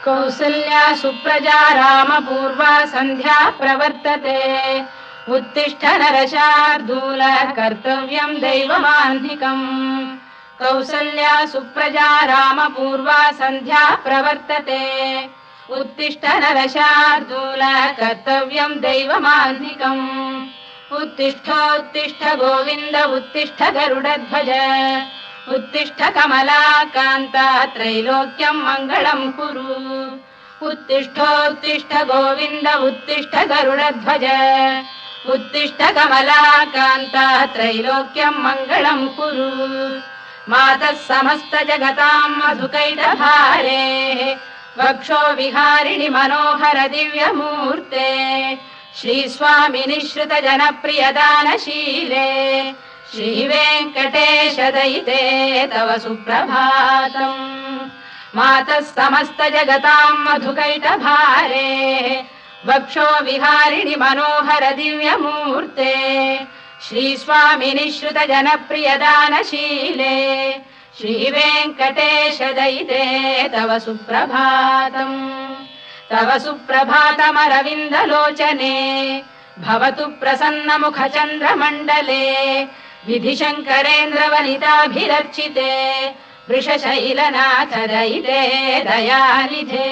कौसल्या सुप्रजा रामपूर्वा सन्ध्या प्रवर्तते उत्तिष्ठ नरशार्दूल कर्तव्यं दैवमान्धिकम् कौसल्या सुप्रजा रामपूर्वा सन्ध्या प्रवर्तते उत्तिष्ठ नरशार्दूल कर्तव्यं दैवमान्धिकम् उत्तिष्ठोत्तिष्ठ गोविन्द उत्तिष्ठ गरुडध्वज उत्तिष्ठ कमलाकान्ता त्रैलोक्यं मङ्गलं कुरु उत्तिष्ठोत्तिष्ठ गोविन्द उत्तिष्ठ गरुडध्वज उत्तिष्ठ कमलाकान्ता त्रैलोक्यं मङ्गलं कुरु मातः समस्त जगतां मधुकैटभारे वक्षो विहारिणि मनोहर दिव्यमूर्ते श्रीस्वामिनि श्रुत जनप्रियदानशीले श्रीवेङ्कटेश दयिते तव सुप्रभातम् मातः समस्त जगतां मधुकैटभारे वक्षो विहारिणि मनोहर दिव्यमूर्ते श्रीस्वामिनि श्रुत जनप्रियदानशीले श्रीवेङ्कटेश दयिते तव सुप्रभातम् तव सुप्रभातमरविन्दलोचने भवतु प्रसन्नमुखचन्द्रमण्डले विधिशङ्करेन्द्रवनिताभिरर्चिते वृषशैलनाथ दयिते दयानिधे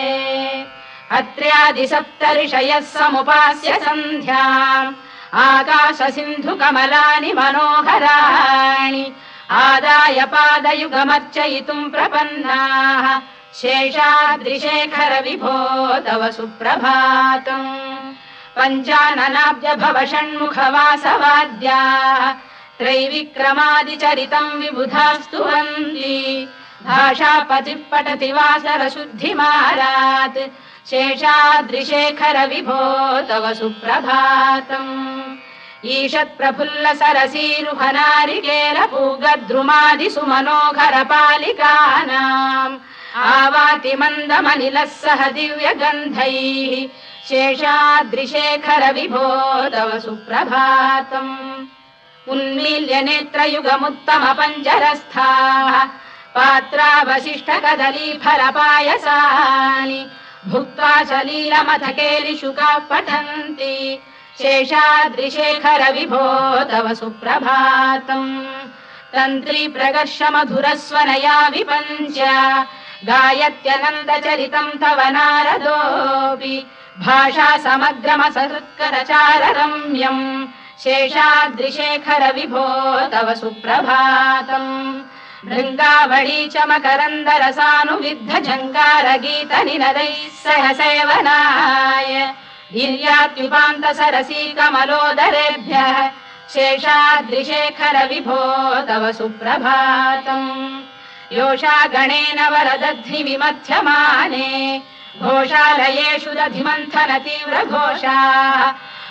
अत्र्यादिसप्तऋषयः समुपास्य सन्ध्याम् आकाशसिन्धुकमलानि मनोहराणि आदाय पादयुगमर्चयितुम् प्रपन्नाः शेषाद्रिशेखर विभो तव सुप्रभातम् पञ्चाननाब्ज भव षण्मुखवासवाद्याः त्रैविक्रमादिचरितम् विबुधास्तुवन्ति भाषापतिः पठति वासरशुद्धिमारात् शेषाद्रिशेखर विभो तव सुप्रभातम् ईषत्प्रफुल्ल सरसीरुहनारिकेलपूगद्रुमादिसुमनोहर पालिकानाम् आवाति मन्दमनिलः सह दिव्यगन्धैः शेषाद्रिशेखर विभो तव सुप्रभातम् उन्मील्य नेत्रयुगमुत्तम पञ्जरस्थाः पात्रावशिष्ट कदलीफलपायसानि भुक्त्वा सलीलमथकेलिशुकाः पठन्ति शेषाद्रिशेखर विभो तव सुप्रभातम् तन्त्री प्रकर्ष मधुरस्वनया विपञ्च गायत्यनन्दचरितम् तव नारदोऽपि भाषा समग्रमसहृत्करचाररम्यम् शेषाद्रिशेखर विभो तव सुप्रभातम् भृङ्गावळी च मकरन्दरसानुविद्ध झङ्कारगीतनिनदैः सह सेवनाय वीर्यात्युपान्त सरसी कमलोदरेभ्यः शेषाद्रिशेखर विभो तव सुप्रभातम् योषा गणेन वरदध्नि विमथ्यमाने घोषालयेषु दधिमन्थन तीव्र घोषाः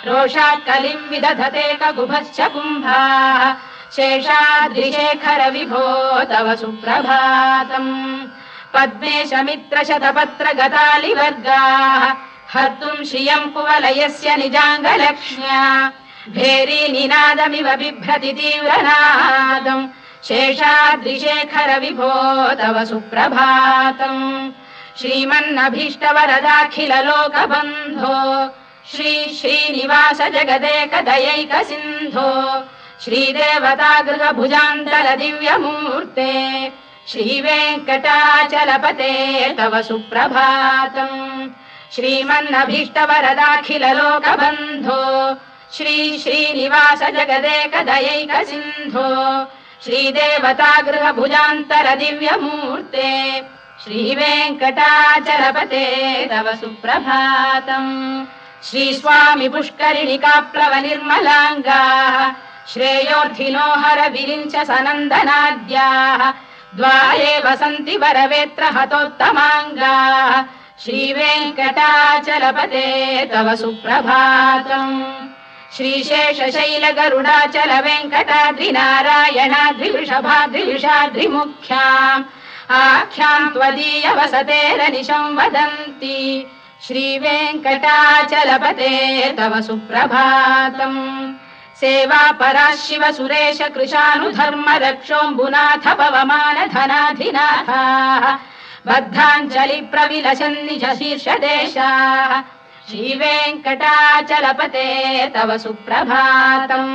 रोषात् कलिम् विदधते ककुभश्च कुम्भाः शेषाद्रिशेखर विभो तव सुप्रभातम् पद्मेश मित्र शतपत्र गतालिवर्गाः हर्तुम् श्रियम् कुवलयस्य निजाङ्गलक्ष्म्या भेरी निनादमिव बिभ्रति तीव्रनादम् शेषाद्रिशेखर विभो तव सुप्रभातम् श्रीमन्नभीष्टवरदाखिल लोकबन्धो श्री श्रीनिवास जगदेकदयैक सिन्धो श्रीदेवतागृह भुजान्तल दिव्यमूर्ते श्रीवेङ्कटाचलपते तव सुप्रभातम् श्रीमन्नभीष्टवरदाखिल लोकबन्धो श्री श्रीनिवास जगदेकदयैक सिन्धो श्रीदेवतागृह भुजान्तर दिव्यमूर्ते श्रीवेङ्कटाचलपते तव सुप्रभातम् श्रीस्वामि पुष्करिणिकाप्लव निर्मलाङ्गाः श्रेयोर्थिनो हर विरिञ्च सनन्दनाद्याः द्वारे वसन्ति वरवेत्र हतोत्तमाङ्गाः श्रीवेङ्कटाचलपते तव सुप्रभातम् श्रीशेषशैल गरुडाचल वेङ्कटाद्रिनारायणाद्रिवृषभाद्रिविषाद्रिमुख्याम् आख्याम् त्वदीय वसतेरनिशं वदन्ति श्रीवेङ्कटाचलपते तव सुप्रभातम् सेवा परा शिव सुरेश कृशानुधर्म रक्षोऽम्बुनाथ पवमान धनाधिनाथाः बद्धाञ्जलि प्रविलसन् निज शीर्षदेशाः श्रीवेङ्कटाचलपते तव सुप्रभातम्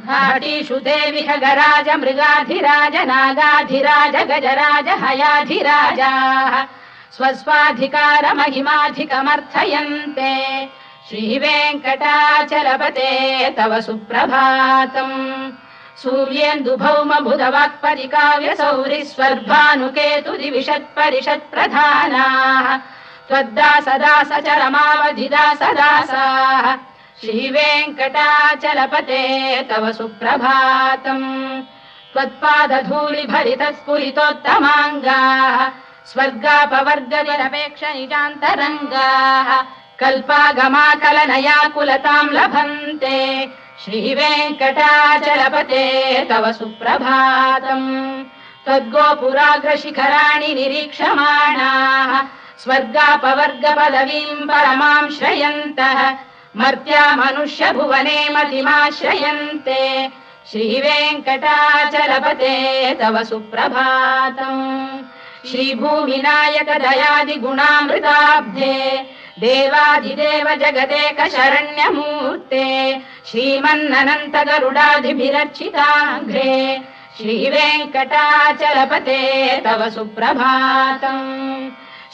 घाटीषु देवि खगराज मृगाधिराज नागाधिराज गजराज हयाधिराजाः स्वस्वाधिकार महिमाधिकमर्थयन्ते श्रीवेङ्कटाचलपते तव सुप्रभातम् सूर्येन्दुभौम बुधवाक्परिकाव्यसौरि स्वर्भानुकेतु दिविषत्परिषत्प्रधानाः त्वद्दासदास चरमावधिदासदासाः श्रीवेङ्कटाचलपते तव सुप्रभातम् त्वत्पादधूलिभरितस्फुरितोत्तमाङ्गाः स्वर्गापवर्गनिरपेक्ष निजान्तरङ्गाः कल्पागमाकलनयाकुलताम् लभन्ते श्रीवेङ्कटाचलपते तव सुप्रभातम् त्वद्गोपुराग्रशिखराणि निरीक्षमाणाः स्वर्गापवर्गपदवीम् परमाम् श्रयन्तः मर्त्या मनुष्य भुवने मतिमाश्रयन्ते श्रीवेङ्कटाचलपते तव सुप्रभातम् श्रीभूमिनायक दयादिगुणामृताब्धे देवादिदेव जगदेक शरण्यमूर्ते श्रीमन्ननन्त गरुडादिभिरर्चिताङ्घ्रे श्रीवेङ्कटाचलपते तव सुप्रभातम्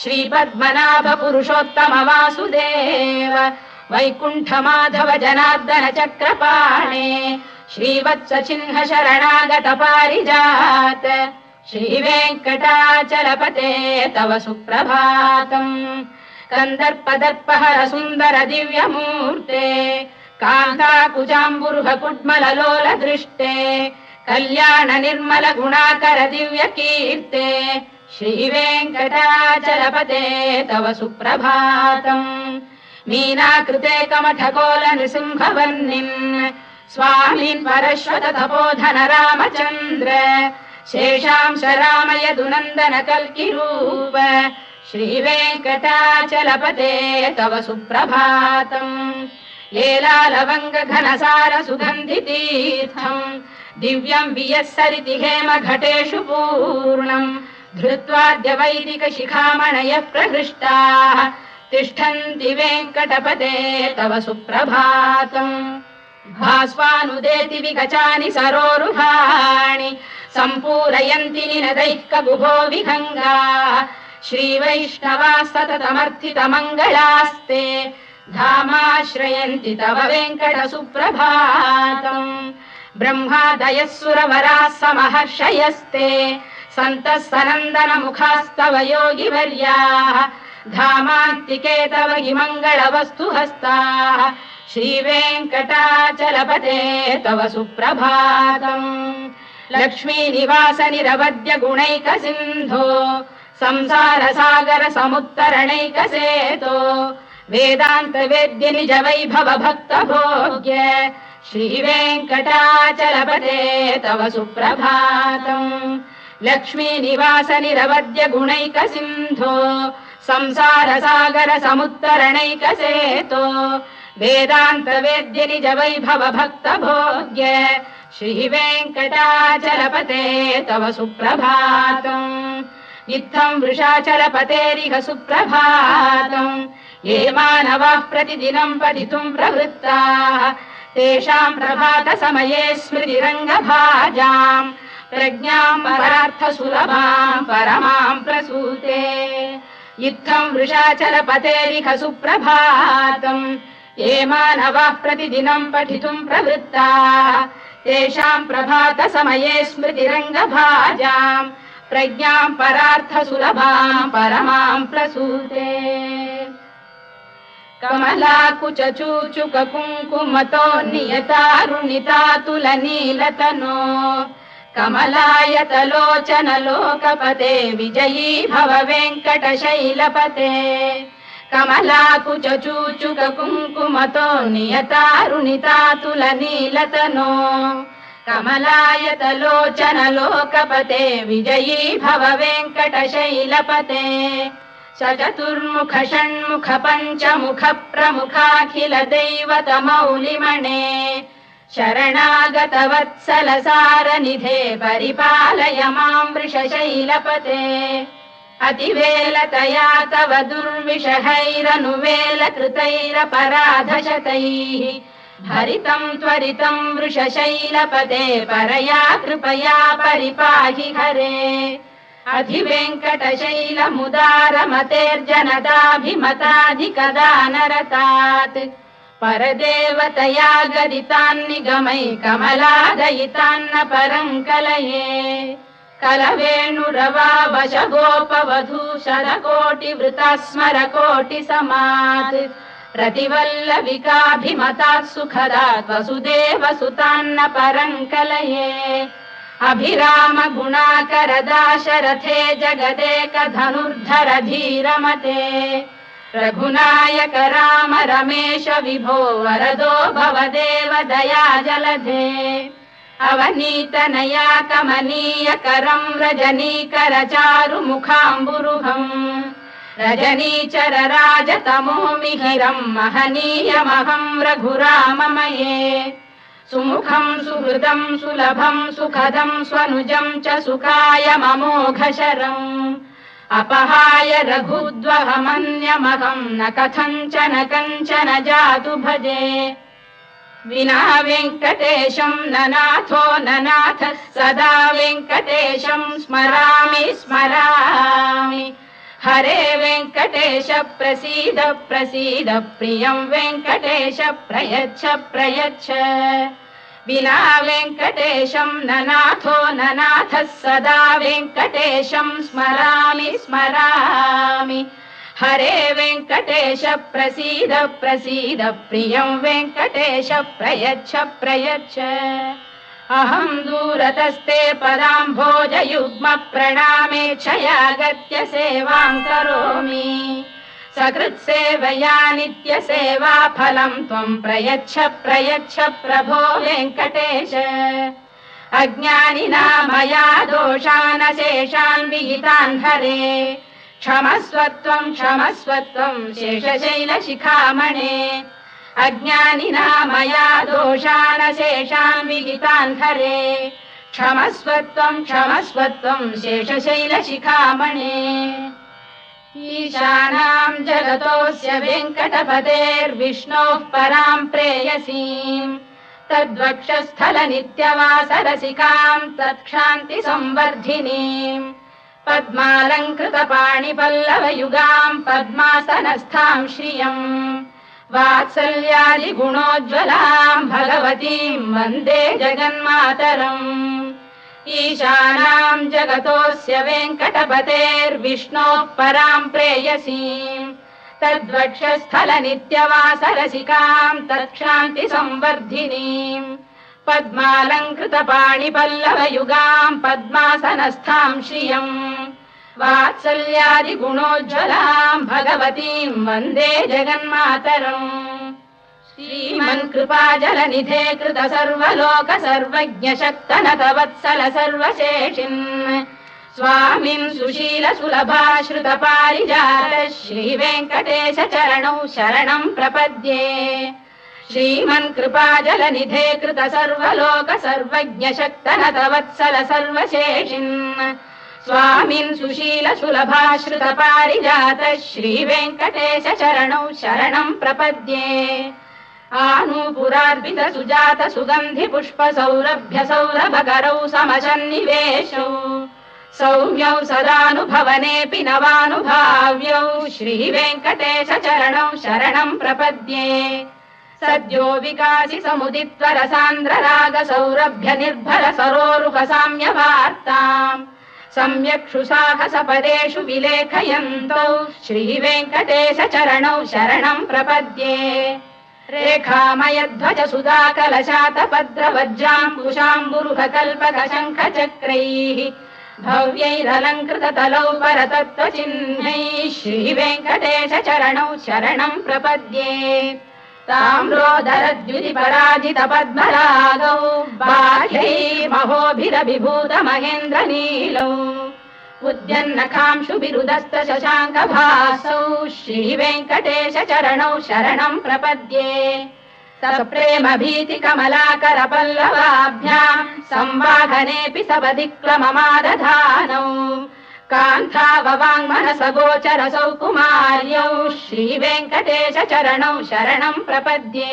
श्रीपद्मनाभ पुरुषोत्तम वासुदेव वैकुण्ठ माधव जनार्दन चक्रपाणे श्रीवत्स चिह्न शरणागत पारिजात श्रीवेङ्कटाचलपते तव सुप्रभातम् कन्दर्पदर्पहर सुन्दर दिव्यमूर्ते कान्ताकुजाम्बुरुह कुड्मललोल दृष्टे कल्याण निर्मल गुणाकर दिव्य कीर्ते श्रीवेङ्कटाचलपते तव सुप्रभातम् मीनाकृते कमठकोल नृसिंहवर्णिन् स्वामीन् परश्वत तपोधन रामचन्द्र शेषांश रामयदुनन्दन कल्किरूप श्रीवेङ्कटाचलपते तव सुप्रभातम् येलालवङ्ग घनसार सुगन्धितीर्थम् दिव्यम् वियस्सरिति हेम घटेषु पूर्णम् धृत्वाद्य वैदिक शिखामणयः प्रहृष्टाः तिष्ठन्ति वेङ्कटपते तव सुप्रभातम् भास्वानुदेति विगचानि सरोरुहाणि सम्पूरयन्ति निनदैः कगुभो विहङ्गाः श्रीवैष्णवाः सततमर्थितमङ्गलास्ते धामाश्रयन्ति तव वेङ्कट सुप्रभातम् ब्रह्मादयः सुरवराः समहर्षयस्ते सन्तः सनन्दन मुखास्तव योगिवर्याः धामान्तिके तव हि मङ्गलवस्तु हस्ताः श्रीवेङ्कटाचलपते तव सुप्रभातम् लक्ष्मीनिवास निरवद्य गुणैक सिन्धो संसार सागर समुत्तरणैक सेतो वेदान्त वेद्य निज वैभव भक्त भोग्य श्रीवेङ्कटाचलपते तव सुप्रभातम् लक्ष्मीनिवास निरवद्य गुणैक सिन्धो संसार सागर समुत्तरणैक सेतो वेदान्त वेद्य निज वैभव भक्त भोग्य श्रीवेङ्कटाचलपते तव सुप्रभातम् इत्थम् वृषाचलपतेरिह सुप्रभातम् ये मानवाः प्रतिदिनम् पठितुम् प्रवृत्ताः तेषाम् प्रभात समये स्मृतिरङ्गभाजाम् प्रज्ञाम् परार्थ सुलभाम् परमाम् प्रसूते इत्थम् वृषाचलपतेरिह सुप्रभातम् ये मानवाः प्रतिदिनम् पठितुम् प्रवृत्ताः तेषाम् प्रभात समये स्मृतिरङ्गभाजाम् प्रज्ञाम् परार्थ सुलभाम् परमाम् प्रसूते कमलाकुच चूचुक कुङ्कुमतो नियतारुणितातुल नीलतनो कमलायतलोचन लोकपते विजयी भव वेङ्कटशैलपते कमलाकुच चूचुक कुङ्कुमतो नियतारुणितातुल नीलतनो कमलायतलोचन लोकपते विजयी भव वेङ्कटशैलपते सचतुर्मुख षण्मुख पञ्चमुख प्रमुखाखिल दैवत मौलिमणे शरणागतवत्सलसारनिधे परिपालय मां वृषशैलपते अतिवेलतया तव दुर्विषहैरनुवेलकृतैरपराधशतैः हरितं त्वरितं वृषशैलपते परया कृपया परिपाहि हरे अधिवेङ्कटशैलमुदारमतेर्जनताभिमताधिकदानरतात् परदेवतया गदितान्निगमै कमलादयितान्न परं कलये कलवेणुरवावशगोपवधूशरकोटिवृता स्मरकोटिसमात् प्रतिवल्लविकाभिमतात् सुखदात् वसुदेवसुतान्न परं कलये अभिराम गुणाकरदाशरथे जगदेकधनुर्धर धीरमते रघुनायक राम रमेश विभो वरदो भवदेव दया जलधे अवनीतनया कमनीयकरं रजनीकर चारुमुखाम्बुरुहम् रजनीचर राजतमो मिहिरं महनीयमहं रघुराममये सुमुखं सुहृदं सुलभं सुखदं स्वनुजं च सुखायममोघशरम् अपहाय रघुद्वहमन्यमहं न कथञ्चन कञ्चन जातु भजे विना वेङ्कटेशं ननाथो ननाथः सदा वेङ्कटेशं स्मरामि स्मरामि हरे वेङ्कटेश प्रसीद प्रसीद प्रियं वेङ्कटेश प्रयच्छ प्रयच्छ विना वेङ्कटेशं ननाथो ननाथः सदा वेङ्कटेशं स्मरामि स्मरामि हरे वेङ्कटेश प्रसीद प्रसीद प्रियं वेङ्कटेश प्रयच्छ प्रयच्छ अहं दूरतस्ते पदाम्भोजयुग्म प्रणामेच्छयागत्य सेवां करोमि सकृत्सेवया नित्यसेवा फलं त्वं प्रयच्छ प्रयच्छ प्रभो वेङ्कटेश अज्ञानिना मया दोषानशेषान् विहितान् हरे क्षमस्वत्वं शेषशैलशिखामणे अज्ञानिना मया दोषानशेषान् विहितान् हरे क्षमस्वत्वं शेषशैलशिखामणे ईशानां जगतोऽस्य वेङ्कटपतेर्विष्णोः परां प्रेयसीं तद्वक्षस्थलनित्यवासरसिकां तत्क्षान्तिसंवर्धिनीं पद्मालङ्कृतपाणिपल्लवयुगां पद्मासनस्थां श्रियम् वात्सल्यादिगुणोज्ज्वलां भगवतीं वन्दे जगन्मातरम् ईशानां जगतोऽस्य वेङ्कटपतेर्विष्णोः परां प्रेयसीं तद्वक्षस्थलनित्यवासरसिकां तत्क्षान्तिसंवर्धिनीं पद्मालङ्कृतपाणिपल्लवयुगां पद्मासनस्थां श्रियम् वात्सल्यादिगुणोज्ज्वलां भगवतीं वन्दे जगन्मातरम् श्रीमन्कृपाजलनिधे कृत सर्वलोक सर्वज्ञ शक्तनतवत्सल सर्वशेषिन् स्वामिन् सुशील सुलभाश्रित पारिजात श्रीवेङ्कटेश चरणौ शरणं प्रपद्ये श्रीमन्कृपाजलनिधे कृत सर्वलोक सर्वज्ञ शक्तनतवत्सल सर्वशेषिन् स्वामिन् सुशील सुलभाश्रित पारिजात श्रीवेङ्कटेश चरणौ शरणं प्रपद्ये आनूपुरार्पित सुजात सुगन्धि पुष्प सौरभ्य सौरभकरौ समसन्निवेशौ सौम्यौ सदानुभवनेऽपि नवानुभाव्यौ श्रीवेङ्कटेश चरणौ शरणं प्रपद्ये सद्यो विकासि समुदित्वर सान्द्र राग सौरभ्य निर्भर सरोरुह साम्यवार्ताम् सम्यक् शुसाहसपदेषु विलेखयन्तौ श्रीवेङ्कटेश चरणौ शरणं प्रपद्ये रेखामयध्वज सुधाकलशातपद्रवज्राङ्कुशाम्बुरुहकल्पकशङ्खचक्रैः भव्यैरलङ्कृततलौ परतत्त्वचिह्नैः श्रीवेङ्कटेश चरणौ शरणं प्रपद्ये ताम्रोदरद्युतिपराजित पद्मरागौ बाह्यैर्महोभिरभिभूत महेन्द्रनीलौ उद्यन्नखांशुभिरुदस्त शशाङ्कभासौ श्रीवेङ्कटेश चरणौ शरणं प्रपद्ये सप्रेम भीति कमलाकर पल्लवाभ्याम् संवाहनेऽपि सपदिक्लममादधानौ कान्थाववाङ्मनस गोचरसौ कुमार्यौ श्रीवेङ्कटेश चरणौ शरणं प्रपद्ये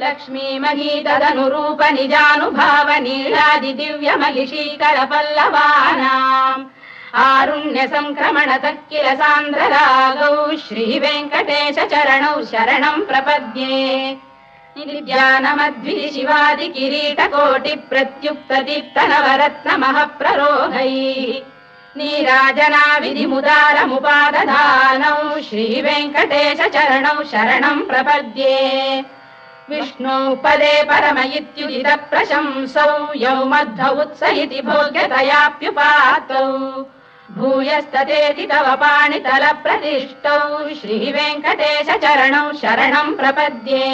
लक्ष्मी महीतदनुरूप निजानुभाव नीलादि दिव्य महिषीकर पल्लवानाम् आरुण्य संक्रमणतः किल सान्द्ररागौ श्रीवेङ्कटेश चरणौ शरणं प्रपद्ये निद्यानमद्भि शिवादि किरीटकोटि प्रत्युक्त दीप्त नवरत्न महप्ररोहैः नीराजना विधिमुदारमुपादधानौ श्रीवेङ्कटेश चरणौ शरणं प्रपद्ये विष्णु पदे परम इत्युदित प्रशंसौ यौ मध्व उत्स इति भोग्यतयाप्युपातौ भूयस्ततेति तव पाणितल प्रतिष्ठौ श्रीवेङ्कटेश चरणौ शरणं प्रपद्ये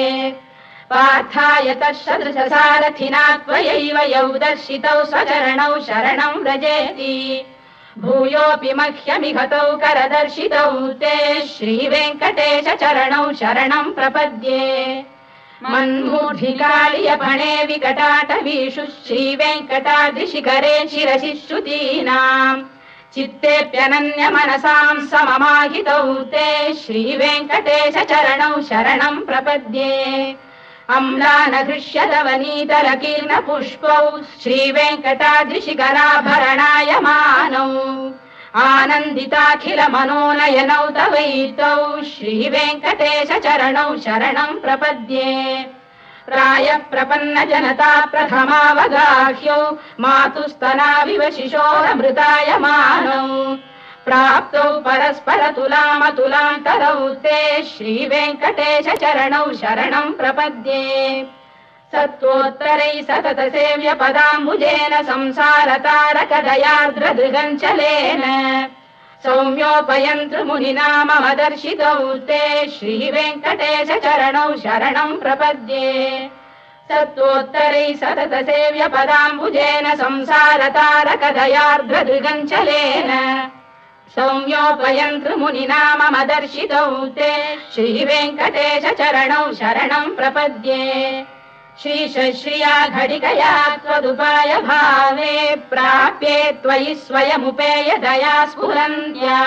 पार्थाय तत्सदृश सारथिना त्वयैव यौ दर्शितौ स्वचरणौ शरणं व्रजेति भूयोऽपि मह्यमिहतौ करदर्शितौ ते श्रीवेङ्कटेश चरणौ शरणं प्रपद्ये मन्मूर्धिकालियपणे विकटाटवीषु श्रीवेङ्कटाद्रिशिखरे शिरसि श्रुतीनाम् चित्तेऽप्यनन्य मनसां सममाहितौ ते श्रीवेङ्कटेश चरणौ शरणं प्रपद्ये अम्लानघृष्यदवनीतलकीर्ण पुष्पौ श्रीवेङ्कटाद्रिशिखराभरणायमानौ आनन्दिताखिल मनोनयनौ तवैतौ श्रीवेङ्कटेश चरणौ शरणं प्रपद्ये प्रायः प्रपन्न जनता प्रथमावगाह्यौ मातुस्तनाविव शिशोरमृतायमानौ प्राप्तौ परस्पर तुलामतुलान्तरौ ते श्रीवेङ्कटेश चरणौ शरणं प्रपद्ये सत्त्वोत्तरै सतत सेव्य पदाम्बुजेन संसारतारक दयार्द्रदृगञ्चलेन सौम्योपयन्तृमुनिना मम दर्शितौ ते श्रीवेङ्कटेश चरणौ शरणं प्रपद्ये सत्त्वोत्तरै सतत सेव्य पदाम्बुजेन संसारतारक दयार्द्रदृगञ्चलेन सौम्योपयन्तृमुनिना मम दर्शितौ ते श्रीवेङ्कटेश चरणौ शरणं प्रपद्ये श्रीशश्रिया घटिकया त्वदुपाय भावे प्राप्ये त्वयि स्वयमुपेय दया स्फुरन्त्या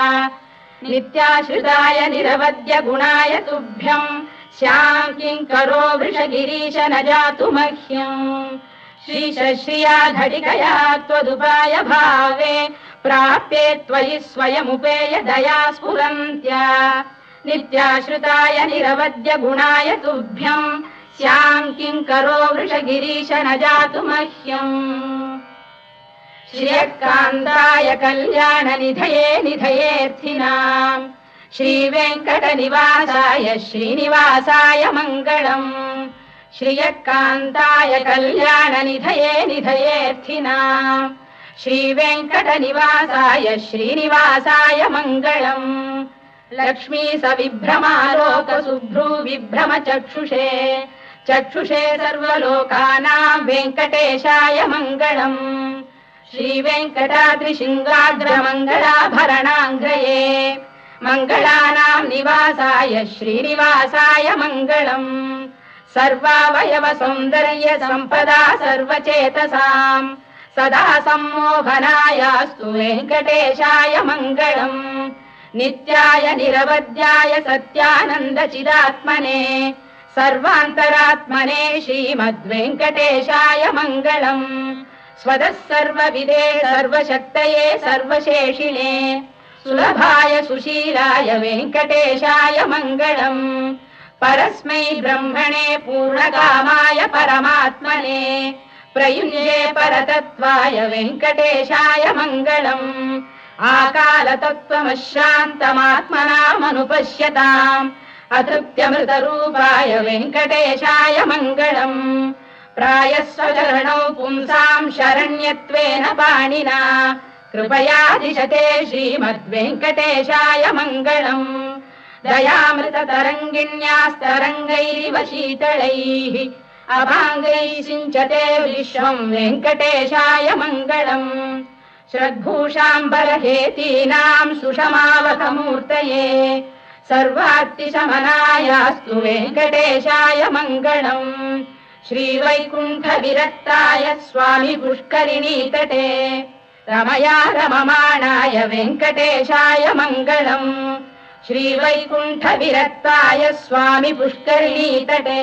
नित्याश्रिताय निरवद्य गुणाय तुभ्यम् स्यां किङ्करो वृषगिरीश न जातु मह्यम् श्रीशश्रिया घटिकया त्वदुपाय भावे प्राप्ये त्वयि स्वयमुपेय दया स्फुरन्त्या नित्याश्रिताय निरवद्य गुणाय तुभ्यम् स्यां किङ्करो वृषगिरीश न जातु मह्यम् श्रियकान्ताय कल्याणनिधये निधयेऽर्थिनाम् श्रीवेङ्कटनिवासाय श्रीनिवासाय मङ्गलम् श्रियकान्ताय कल्याणनिधये निधयेऽर्थिनाम् श्रीवेङ्कटनिवासाय श्रीनिवासाय मङ्गलम् लक्ष्मी सविभ्रमालोक सुभ्रू विभ्रम चक्षुषे चक्षुषे सर्वलोकानां वेङ्कटेशाय मङ्गलम् श्रीवेङ्कटाद्रिशृङ्गाग्रमङ्गलाभरणाङ्ग्रये मङ्गलानां निवासाय श्रीनिवासाय मङ्गलम् सर्वावयव सौन्दर्य सम्पदा सर्वचेतसां सदा सम्मोहनायास्तु वेङ्कटेशाय मङ्गलम् नित्याय निरवध्याय सत्यानन्द चिदात्मने सर्वान्तरात्मने श्रीमद्वेङ्कटेशाय मङ्गलम् स्वतः सर्वविदे सर्वशक्तये सर्वशेषिणे सुलभाय सुशीलाय वेङ्कटेशाय मङ्गलम् परस्मै ब्रह्मणे पूर्णकामाय परमात्मने प्रयुञ्जे परतत्त्वाय वेङ्कटेशाय मङ्गलम् आकालतत्त्वमशान्तमात्मनामनुपश्यताम् अतृप्त्यमृतरूपाय वेङ्कटेशाय मङ्गलम् प्रायस्वचरणौ पुंसां शरण्यत्वेन पाणिना कृपया दिशते श्रीमद्वेङ्कटेशाय मङ्गलम् दयामृततरङ्गिण्यास्तरङ्गैरिव शीतलैः अभाङ्गैः सिञ्चते विश्वं वेङ्कटेशाय मङ्गलम् श्रद्भूषाम्बरहेतीनां सुषमावतमूर्तये सर्वार्तिशमनायास्तु वेङ्कटेशाय मङ्गलम् श्रीवैकुण्ठविरक्ताय स्वामी पुष्करिणीतटे रमया रममाणाय वेङ्कटेशाय मङ्गलम् श्रीवैकुण्ठविरक्ताय स्वामी पुष्करिणीतटे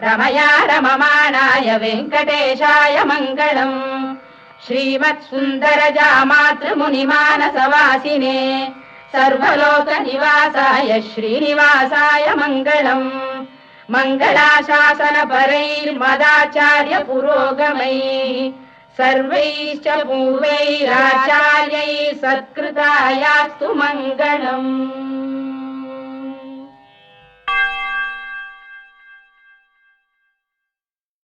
रमया रममाणाय वेङ्कटेशाय मङ्गलम् श्रीमत्सुन्दरजामातृमुनिमानसवासिने सर्वलोकनिवासाय श्रीनिवासाय मङ्गलम् मङ्गलाशासनपरैर्मदाचार्य पुरोगमैः सर्वैश्च पूर्वैराचार्यैः सत्कृतायास्तु मङ्गलम्।